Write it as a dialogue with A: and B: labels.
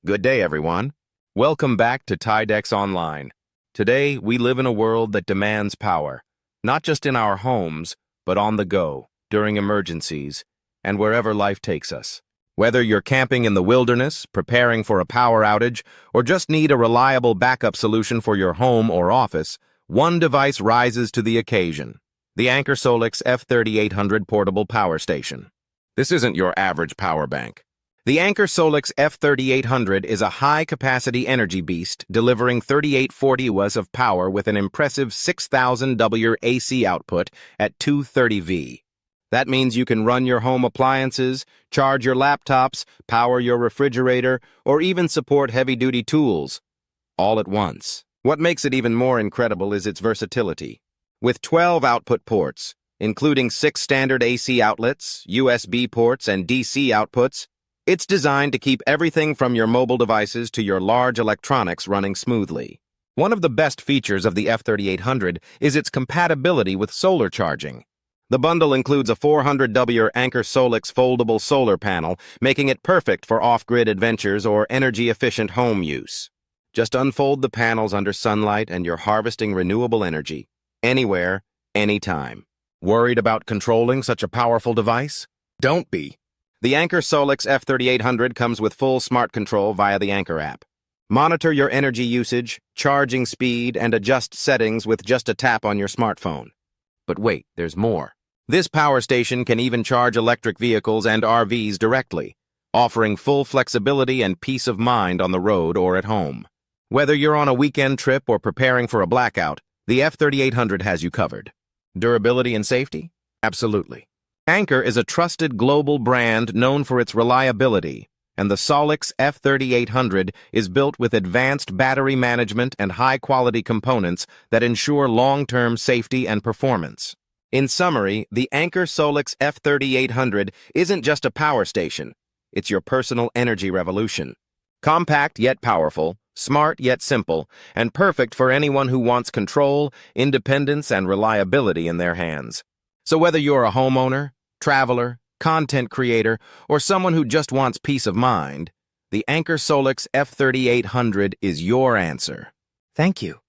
A: Good day, everyone. Welcome back to TieDex Online. Today, we live in a world that demands power, not just in our homes, but on the go, during emergencies, and wherever life takes us. Whether you're camping in the wilderness, preparing for a power outage, or just need a reliable backup solution for your home or office, one device rises to the occasion: the Anker Solix F3800 portable power station. This isn't your average power bank. The Anker Solix F3800 is a high-capacity energy beast delivering 3840Wh of power with an impressive 6000W AC output at 230V. That means you can run your home appliances, charge your laptops, power your refrigerator, or even support heavy-duty tools, all at once. What makes it even more incredible is its versatility. With 12 output ports, including 6 standard AC outlets, USB ports, and DC outputs, it's designed to keep everything from your mobile devices to your large electronics running smoothly. One of the best features of the F3800 is its compatibility with solar charging. The bundle includes a 400W Anker Solix Foldable solar panel, making it perfect for off-grid adventures or energy-efficient home use. Just unfold the panels under sunlight and you're harvesting renewable energy, anywhere, anytime. Worried about controlling such a powerful device? Don't be. The Anker Solix F3800 comes with full smart control via the Anker app. Monitor your energy usage, charging speed, and adjust settings with just a tap on your smartphone. But wait, there's more. This power station can even charge electric vehicles and RVs directly, offering full flexibility and peace of mind on the road or at home. Whether you're on a weekend trip or preparing for a blackout, the F3800 has you covered. Durability and safety? Absolutely. Anker is a trusted global brand known for its reliability, and the Solix F3800 is built with advanced battery management and high-quality components that ensure long-term safety and performance. In summary, the Anker Solix F3800 isn't just a power station, it's your personal energy revolution. Compact yet powerful, smart yet simple, and perfect for anyone who wants control, independence, and reliability in their hands. So whether you're a homeowner, traveler, content creator, or someone who just wants peace of mind, the Anker Solix F3800 is your answer. Thank you.